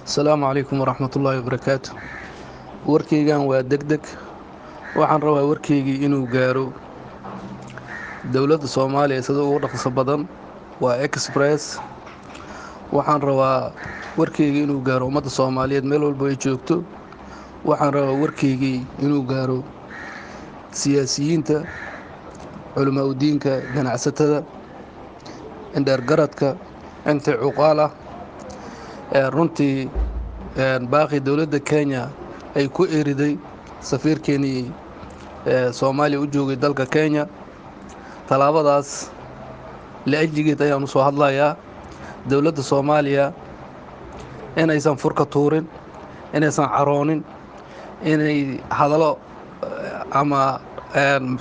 السلام عليكم ورحمة الله وبركاته. warkaygan waa degdeg. waxaan rabaa warkaygii inuu gaaro dowladda Soomaaliya sida ugu dhaqso badan. waa express. waxaan rabaa warkaygii inuu gaaro ummadda Soomaaliyeed meel walba ay joogto. waxaan rabaa warkaygii inuu gaaro siyaasiyiinta, culamaa u diinka, ganacsatada, indheergaradka, inta cuqaal ah runtii baaqi dowladda Kenya ay ku eriday safiirkeenii Soomaaliya u joogay dalka Kenya. talaabadaas la ajligeed ayaan u soo hadlayaa dowladda Soomaaliya inaysan furka tuurin, inaysan caroonin, inay hadalo ama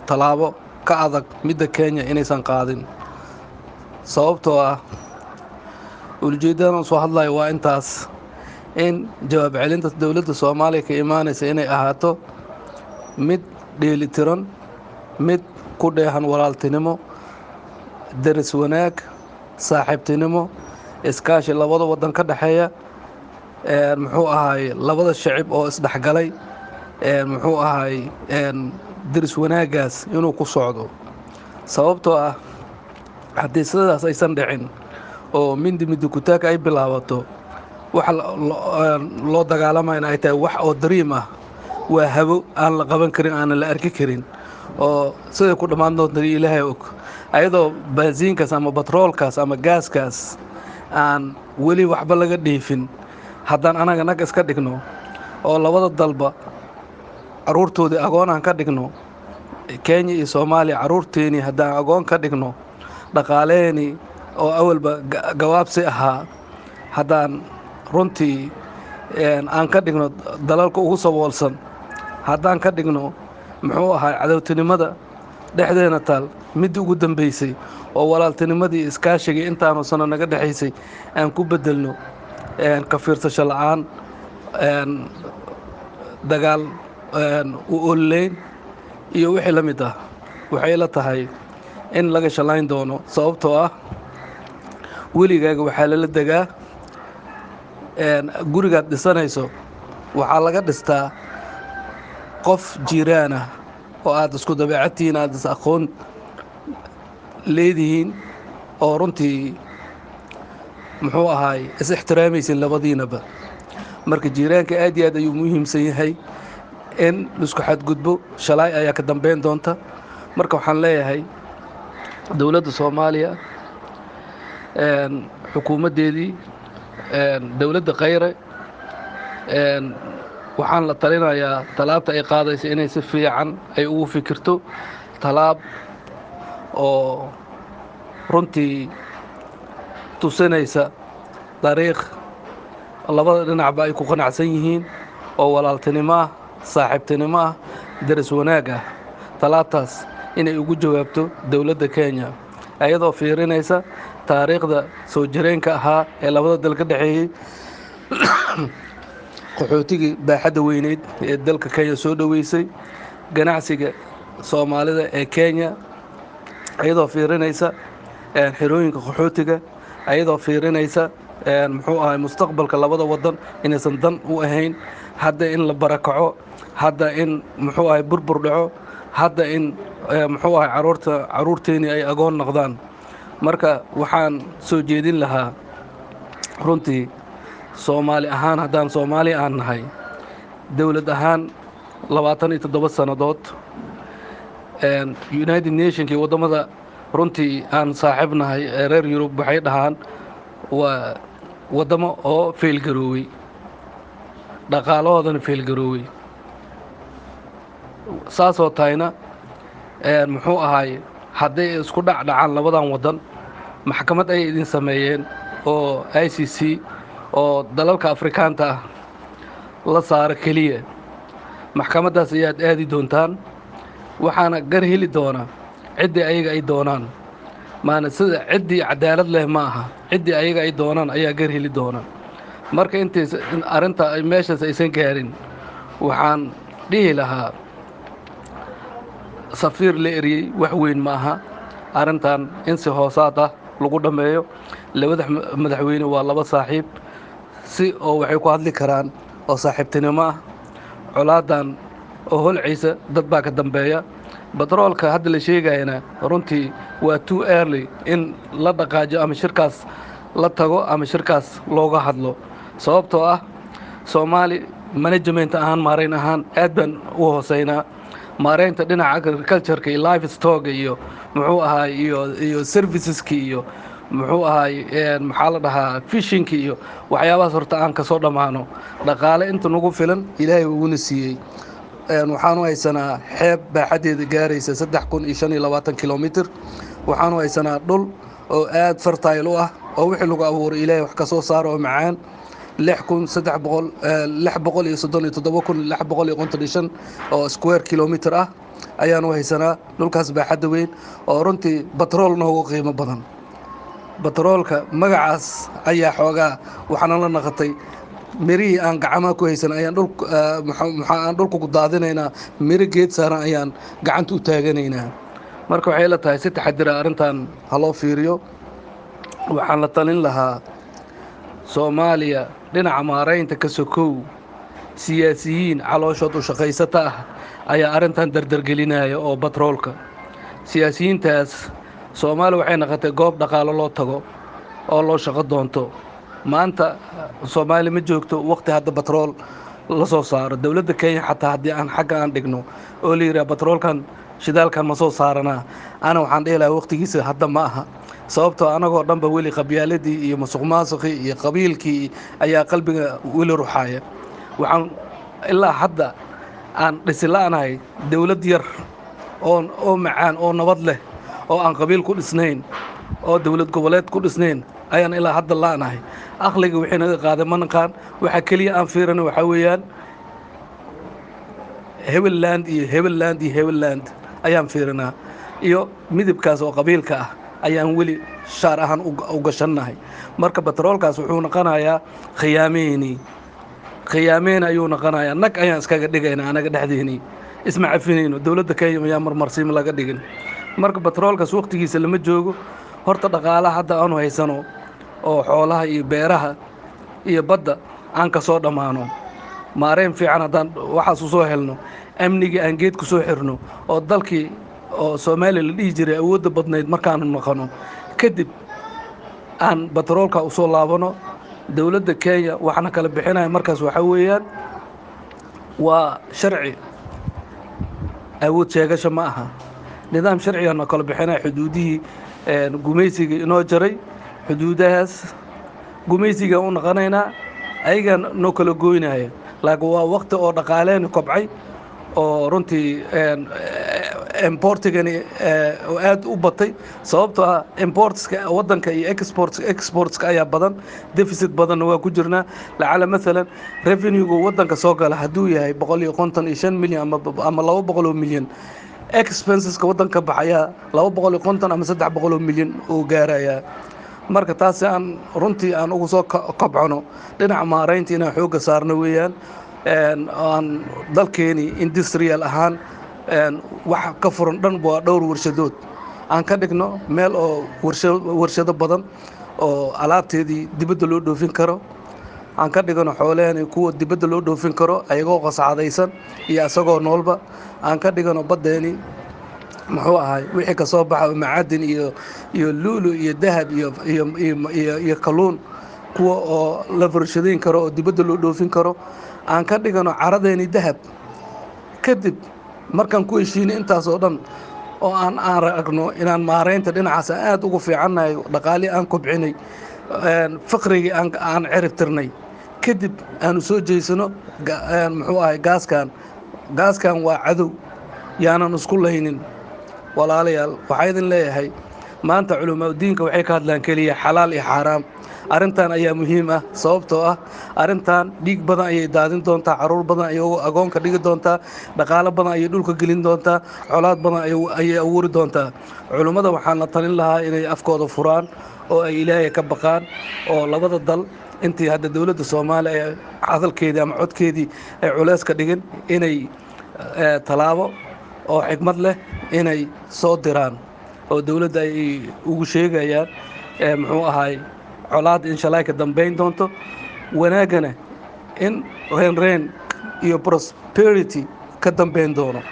talaabo ka adag midda Kenya inaysan qaadin. sababtoo ah ujeedadan soo hadlayo waa intaas, in jawaab celinta dowladda Soomaaliya ka imaanaysa inay ahaato mid dheelitiran, mid ku dheehan walaaltinimo, daris wanaag, saaxiibtinimo, iskaashi labada wadan ka dhaxeeya, labada shacib oo isdhexgalay, daris wanaagaas inuu ku socdo. sababtoo ah haddii sidaas aysan dhicin oo mindi kutaag ay bilaabato, waxa loo dagaalamayna ay tahay wax oo dream ah, waa habo aan la qaban karin, aan la arki karin, oo sida ku dhamaan doonto Ilaahay og. ayadoo baasiinkaas ama batroolkaas ama gaaskaas aan weli waxba laga dheefin, haddaan anaga nag iska dhigno oo labada dalba caruurtoodii agoon aan ka dhigno, Kenya iyo Soomaaliya caruurteeni haddaan agoon ka dhigno, dhaqaaleeni oo awalba gawaabsi ahaa haddaan runtii aan ka dhigno dalalka ugu saboolsan, haddaan ka dhigno cadowtinimada dhexdeena taal midii ugu dambaysay, oo walaaltinimadii iskaashigii intaanu sano naga dhexaysay aan ku bedelno ka fiirsasho la'aan, dagaal u ololeyn iyo wixii la mid ah, waxay la tahay in laga shalayn doono. sababtoo ah weligaaga waxaa lala degaa gurigaad dhisanayso, waxaa laga dhistaa qof jiiraan ah oo aad isku dabeecadtihiin, aad is aqoon leedihiin, oo runtii is ixtiraamaysin labadiinaba. marka jiiraanka aad iyo aad ayuu muhiimsan yahay in isku xadgudbo shalay ayaa ka dambeyn doonta. marka waxaan leeyahay dowladda Soomaaliya, xukuumaddeedii, dowladda Khayre, waxaan la talinayaa talaabta ay qaadaysa inay si fiican ay ugu fikirto, talaab oo runtii tusinaysa dariiq labada dhinacba ay ku qanacsan yihiin, oo walaaltinimo ah, saaxiibtinimo ah, daris wanaag ah. talaabtaas inay ugu jawaabto dowladda Kenya ayadoo fiirinaysa taariikhda soo jireenka ahaa ee labada dal ka dhaxeeyay, qaxootigii baaxadda weyneyd ee dalka Kenya soo dhaweysay, ganacsiga Soomaalida ee Kenya, ayadoo fiirinaysa xirooyinka qaxootiga, ayadoo fiirinaysa mustaqbalka labada wadan inaysan dan u ahayn, hadda in la barakaco, hadda in burbur dhaco, hadda in caruurteeni ay agoon noqdaan. marka waxaan soo jeedin lahaa runtii Soomaali ahaan, haddaan Soomaali aan nahay, dowlad ahaan 27 sannadood, United Nationkii waddamada runtii aan saaxiib nahay ee reer Yurub waxay dhahaan waa waddamo oo feelgarooway, dhaqaalahoodana feelgarooway. saasoo tahayna hadday isku dhacdhacaan labadan wadan, maxkamad ay idin sameeyeen oo ICC oo dalalka Afrikaanta ah la saaro keliya. maxkamaddaas ayaad aadi doontaan, waxaana gar heli doona ciddii ayaga ay doonaan, maana sida ciddii cadaalad leh ma aha, ciddii ayaga ay doonaan ayaa gar heli doona. marka intays arrinta ay meeshaas aysan gaarin, waxaan dhihi lahaa safiir la eriyey wax weyn ma aha, arrintan in si hoosaad ah lagu dhameeyo. labada madaxweyne waa laba saaxiib, si oo waxay ku hadli karaan oo saaxiibtinimo ah. colaadan oo holciisa dad baa ka dambeeya. batroolka hadda la sheegayana runtii waa too early in la dhaqaajo ama shirkaas la tago ama shirkaas looga hadlo, sababtoo ah soomaali management ahaan maarayn ahaan aad baan u hooseynaa. maaraynta dhinaca agricultureka iyo life stock iyo muxuu ahaay iyo serviceski iyo muxuu ahaay maxaa la dhahaa fishinki iyo waxyaabahaas horta aan kasoo dhammaano. dhaqaale inta nagu filan ilaahay uguna siiyey. waxaanu haysanaa xeeb baaxadeeda gaaraysa 3,025 kilomitr. waxaanu haysanaa dhul oo aad fertile u ah oo wixii lagu abuuray ilaahay wax ka soo saaro oo macaan. 637,655 oo square kilomitr ah ayaanu haysanaa. dhulkaas baaxadda weyn oo runtii batrool noogu qiimo badan. batroolka magacaas ayaa xoogaa waxaana la naqatay mirihii aan gacamaha ku haysan ayaan dhulka ku daadinaynaa, miro geed saaran ayaan gacanta u taaganaynaa. marka waxay la tahay si taxadira arrintan ha loo fiiriyo. waxaan la talin lahaa soomaaliya dhinaca maaraynta ka sokow siyaasiyiin calooshood u shaqaysata ah ayaa arrintan dardargelinaya oo batroolka. siyaasiyiintaas soomaaliya waxay naqatay goob dhaqaalo loo tago oo loo shaqo doonto. maanta soomaaliya ma joogto waqti hadda batrool la soo saaro. dowladda kenya xataa haddii aan xagga aan dhigno oo la yidhaha batroolkan shidaalkan ma soo saaranaa, ana waxaan dhihi lahaa waqtigiisa hadda ma aha. sababtoo anagoo dhanba weli qabyaaladii iyo musuqmaasuqii iyo qabiilkii ayaa qalbiga weli ruxaaya. waxaan ilaa hadda aan dhisi la'anahay dowlad yar oo macaan oo nabad leh oo aan qabiil ku dhisnayn oo dowlad goboleed ku dhisnayn ayaan ilaa hadda la'anahay. aqliga wixii naga qaaday ma naqaan. waxa keliya aan fiirana waxaa weeyaan Hebeland iyo Hebeland iyo Hebeland ayaan fiirinaa, iyo midabkaas oo qabiilka ah ayaan weli shaar ahaan u gashannahay. marka batroolkaas wuxuu noqonayaa khiyaameen ayuu noqonayaa. nag ayaan iskaga dhigaynaa anaga dhexdeennii, isma cafinayno. dowladda kenya ayaa marmarsiim laga dhigin. marka batroolkaas waqtigiisa lama joogo. horta dhaqaalaha hadda aanu haysano oo xoolaha iyo beeraha iyo badda aan ka soo dhammaano, maarayn fiican haddaan waxaas u soo helno, amnigii aan geed ku soo xirno oo dalkii oo soomaaliya la dhihi jiray awoodda badnayd markaanu noqono, kadib aan batroolka u soo laabano. dowladda kenya waxaana kala bixinaya markaas waxaa weeyaan waa sharci, awood sheegasho ma aha. nidaam sharcigaana kala bixinaya xuduudihii gumaysiga inoo jaray. xuduudahaas gumaysiga u noqonaynaa, ayagaa noo kala goynaya. laakiin waa waqti oo dhaqaaleeni kobcay oo runtii importigani oo aad u batay. sababtoo ah importska waddanka iyo exportska ayaa badan, deficit badanna waa ku jirnaa. lacala maalan revenuegu waddanka soo gala hadduu yahay 155 milyan ama 200 milyan, expenseska waddanka baxayaa 250 ama 300 milyan oo gaarayaa. marka taas aan runtii aan ugu soo kobcono dhinaca maaraynta inaan xoogga saarno weeyaan. aan dalkeeni industrial ahaan wax ka furan dhan waa dhowr warshadood aan ka dhigno meel oo warshado badan oo alaabteedii dibadda loo dhoofin karo. aan ka dhigano xoolahani kuwa dibadda loo dhoofin karo ayagoo qasacadaysan iyo isagoo noolba. aan ka dhigano baddeeni muxuu ahay wixii ka soo baxa macadin iyo luulu iyo dahab iyo kalluun kuwa oo la warshadayn karo oo dibadda loo dhoofin karo. aan ka dhigano caradeeni dahab. kadib markaan ku heshiinay intaas oo dhan oo aan aragno inaan maaraynta dhinacaas aad ugu fiicannahay, dhaqaalii aan kobcinay, faqrigii aan ciribtirnay, kadib aanu soo jeysano muxuu ahay gaaskan waa cadow, yaanan isku laynin. walaalayaal waxaa idin leeyahay maanta culimaadiinka waxay ka hadlaan keliya xalaal iyo xaaraam. arrintan ayaa muhiim ah, sababtoo ah arrintan dhiig badan ayay daadin doontaa, caruur badan ayay agoonka dhigi doontaa, dhaqaalo badan ayay dhulka gelin doontaa, colaad badan ayay abuuri doontaa. culimmada waxaan la talin lahaa inay afkooda furaan oo ay ilaahay ka baqaan, oo labada dal intii hadda dowladda soomaaliya ee hadalkeedii ama codkeedii ay culeys ka dhigin, inay tallaabo oo xigmad leh inay soo diraan oo dowladda ay ugu sheegayaan muxuu ahay colaad in shalay ka dambayn doonto wanaagana in reenreen iyo prosperity ka dambayn doono.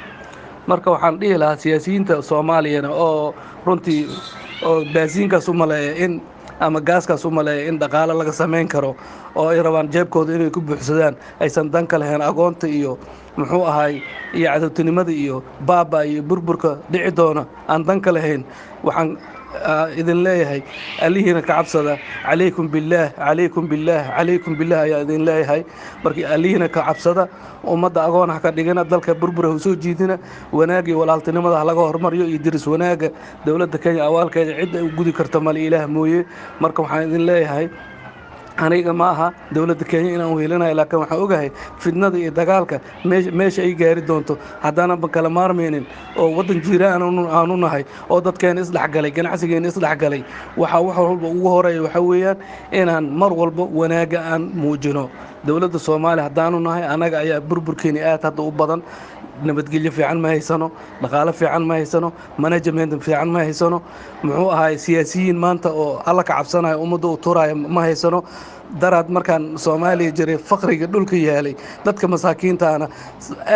marka waxaan dhihi lahaa siyaasiyiinta soomaaliyana oo runtii oo baasiinkaas u maleeya in ama gaaskaas u maleeya in dhaqaale laga samayn karo oo ay rabaan jeebkooda inay ku buuxsadaan, aysan dan ka lahayn agoonta iyo muxuu ahaay iyo cadowtinimada iyo baaba iyo burburka dhici doona aan dan ka lahayn. waxaan idin leeyahay allihiina ka cabsada, calaykum billaah calaykum billaah calaykum billaah ayaa idin leeyahay. markii allihiina ka cabsada, ummadda agoon ha ka dhigina, dalka burbura ha soo jiidina, wanaagii walaaltinimada ha laga hormariyo iyo diris wanaaga. dowladda Kenya awaalkeeda cid ay u gudi karto male ilaah mooye. marka waxaan idin leeyahay aniga ma aha dowladda Kenya inaan wehelinayo, laakiin waxaan ogahay fidnada iyo dagaalka meesha ay gaari doonto haddaanan kala maarmaynin oo waddan jiiraan aanu nahay oo dadkeena isdhexgalay, ganacsigeena isdhexgalay. wax walba ugu horeeya waxaa weeyaan inaan mar walba wanaaga aan muujino. dowladda Soomaaliya haddaanu nahay annaga ayaa burburkeeni aad hadda u badan. nabadgelyo fiican ma haysano, dhaqaale fiican ma haysano, management fiican ma haysano, muxuu ahaay siyaasiyiin maanta oo alla ka cabsanayo ummadda u turaya ma haysano. daraad markaan Soomaaliya jiray faqriga dhulka yaalay, dadka masaakiintaana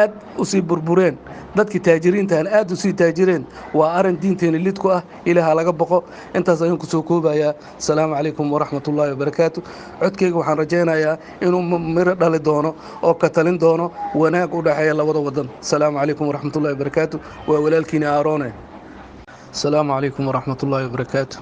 aad u sii burbureen, dadkii taajiriintaana aad u sii taajireen. waa arin diinteena lid ku ah, ilaaha laga boqo. intaas ayaan ku soo koobayaa. asalaamu calaykum waraxmatullaahi wabarakaatu. codkayga waxaan rajaynayaa inuu miro dhali doono oo ka talin doono wanaag u dhexeeya labada wadan. asalaamu calaykum waraxmatullaahi wabarakaatu. waa walaalkiina Aaroone. asalaamu calaykum waraxmatullaahi wabarakaatu.